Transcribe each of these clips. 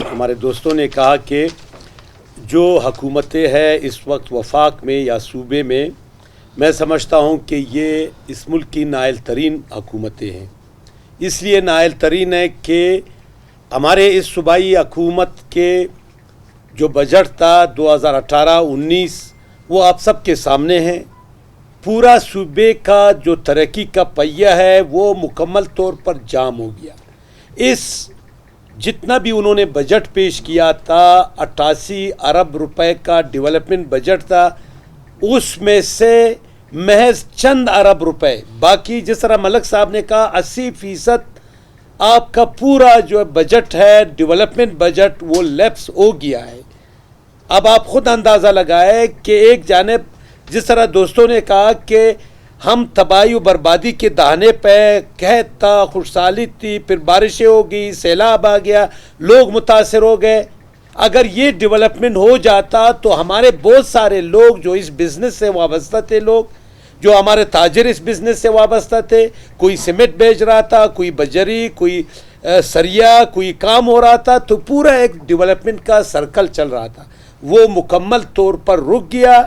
ہمارے دوستوں نے کہا کہ جو حکومتیں ہیں اس وقت وفاق میں یا صوبے میں سمجھتا ہوں کہ یہ اس ملک کی نائل ترین حکومتیں ہیں. اس لیے نائل ترین ہے کہ ہمارے اس صوبائی حکومت کے جو بجٹ تھا 2018-19 وہ آپ سب کے سامنے ہے. پورا صوبے کا جو ترقی کا پہیہ ہے وہ مکمل طور پر جام ہو گیا. اس جتنا بھی انہوں نے بجٹ پیش کیا تھا 88 ارب روپے کا ڈیولپمنٹ بجٹ تھا، اس میں سے محض چند ارب روپے، باقی جس طرح ملک صاحب نے کہا 80% آپ کا پورا جو بجٹ ہے ڈیولپمنٹ بجٹ وہ لیپس ہو گیا ہے. اب آپ خود اندازہ لگائے کہ ایک جانب جس طرح دوستوں نے کہا کہ ہم تباہی و بربادی کے دہانے پہ، قحط تھا، خوشحالی تھی، پھر بارشیں ہو گئی، سیلاب آ گیا، لوگ متاثر ہو گئے. اگر یہ ڈیولپمنٹ ہو جاتا تو ہمارے بہت سارے لوگ جو اس بزنس سے وابستہ تھے، لوگ جو ہمارے تاجر اس بزنس سے وابستہ تھے، کوئی سیمنٹ بیچ رہا تھا، کوئی بجری، کوئی سریا، کوئی کام ہو رہا تھا، تو پورا ایک ڈیولپمنٹ کا سرکل چل رہا تھا، وہ مکمل طور پر رک گیا.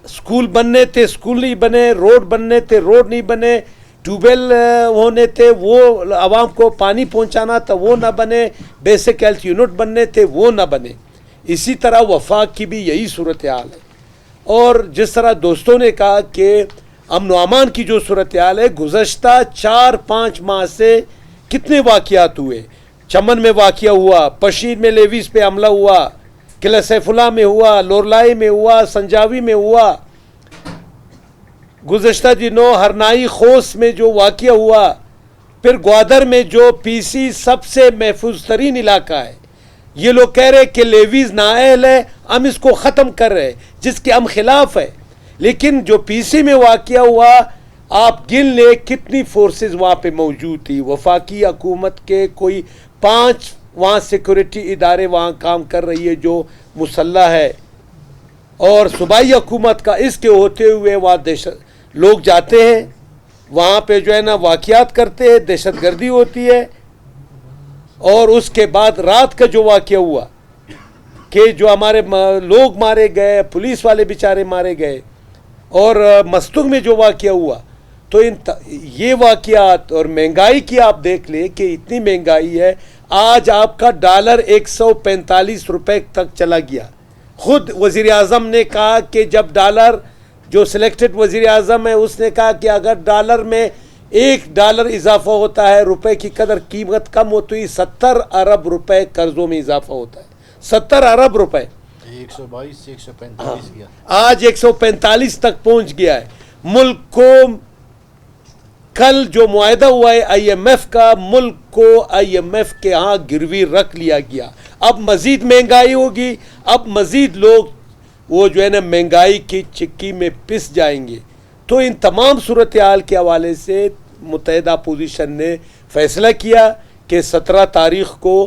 اسکول بننے تھے، اسکول نہیں بنے، روڈ بننے تھے، روڈ نہیں بنے، ٹیوب ویل ہونے تھے، وہ عوام کو پانی پہنچانا تھا، وہ نہ بنے، بیسک ہیلتھ یونٹ بننے تھے، وہ نہ بنے. اسی طرح وفاق کی بھی یہی صورتحال ہے. اور جس طرح دوستوں نے کہا کہ امن و امان کی جو صورتحال ہے، گزشتہ 4-5 ماہ سے کتنے واقعات ہوئے. چمن میں واقعہ ہوا، پشیر میں لیویز پہ حملہ ہوا، قلعہ سیف اللہ میں ہوا، لورلائی میں ہوا، سنجاوی میں ہوا، گزشتہ دنوں ہرنائی خوست میں جو واقعہ ہوا، پھر گوادر میں جو پی سی سب سے محفوظ ترین علاقہ ہے. یہ لوگ کہہ رہے کہ لیویز نااہل ہے، ہم اس کو ختم کر رہے، جس کے ہم خلاف ہے. لیکن جو پی سی میں واقعہ ہوا، آپ گن لیں کتنی فورسز وہاں پہ موجود تھی. وفاقی حکومت کے کوئی 5 وہاں سیکورٹی ادارے وہاں کام کر رہی ہے جو مسلح ہے، اور صوبائی حکومت کا اس کے ہوتے ہوئے وہاں لوگ جاتے ہیں، وہاں پہ جو ہے نا واقعات کرتے ہیں، دہشت گردی ہوتی ہے. اور اس کے بعد رات کا جو واقعہ ہوا کہ جو ہمارے لوگ مارے گئے، پولیس والے بیچارے مارے گئے، اور مستنگ میں جو واقعہ ہوا، تو یہ واقعات اور مہنگائی کی آپ دیکھ لیں کہ اتنی مہنگائی ہے. آج آپ کا ڈالر 145 روپے تک چلا گیا. خود وزیر اعظم نے کہا کہ جب ڈالر، جو سلیکٹڈ وزیر اعظم ہے، اس نے کہا کہ اگر ڈالر میں $1 اضافہ ہوتا ہے، روپے کی قیمت کم ہوتی ہے، 70 ارب روپے قرضوں میں اضافہ ہوتا ہے. 70 ارب روپے 122 سے 145 گیا، آج 145 تک پہنچ گیا ہے. ملک کو کل جو معاہدہ ہوا ہے آئی ایم ایف کا، ملک کو آئی ایم ایف کے ہاں گروی رکھ لیا گیا. اب مزید مہنگائی ہوگی، اب مزید لوگ وہ جو ہے نا مہنگائی کی چکی میں پس جائیں گے. تو ان تمام صورتحال کے حوالے سے متحدہ اپوزیشن نے فیصلہ کیا کہ 17 تاریخ کو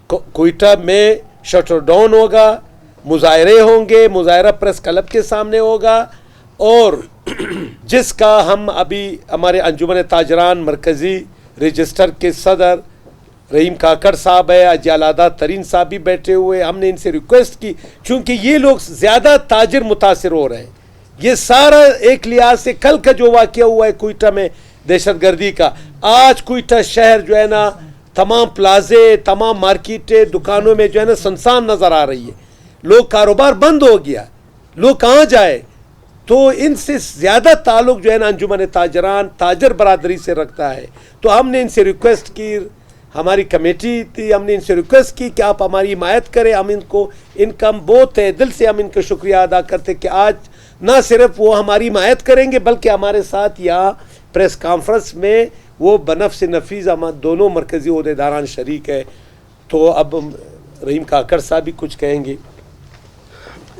کوئٹہ میں شٹر ڈاؤن ہوگا، مظاہرے ہوں گے، مظاہرہ پریس کلب کے سامنے ہوگا، اور جس کا ہم ابھی ہمارے انجمن تاجران مرکزی رجسٹر کے صدر رحیم کاکڑ صاحب ہے، اجالادہ ترین صاحب بھی بیٹھے ہوئے، ہم نے ان سے ریکویسٹ کی، چونکہ یہ لوگ زیادہ تاجر متاثر ہو رہے ہیں. یہ سارا ایک لحاظ سے کل کا جو واقعہ ہوا ہے کوئٹہ میں دہشت گردی کا، آج کوئٹہ شہر جو ہے نا تمام پلازے، تمام مارکیٹیں، دکانوں میں جو ہے نا سنسان نظر آ رہی ہے. لوگ کاروبار بند ہو گیا، لوگ کہاں جائے. تو ان سے زیادہ تعلق جو ہے نا انجمن تاجران تاجر برادری سے رکھتا ہے. تو ہم نے ان سے ریکویسٹ کی، ہماری کمیٹی تھی، ہم نے ان سے ریکویسٹ کی کہ آپ ہماری حمایت کریں. ہم ان کا بہت دل سے ہم ان کا شکریہ ادا کرتے کہ آج نہ صرف وہ ہماری حمایت کریں گے بلکہ ہمارے ساتھ یہاں پریس کانفرنس میں وہ بنفس نفیس ہم دونوں مرکزی عہدیداران شریک ہے. تو اب رحیم کاکڑ صاحب بھی کچھ کہیں گے.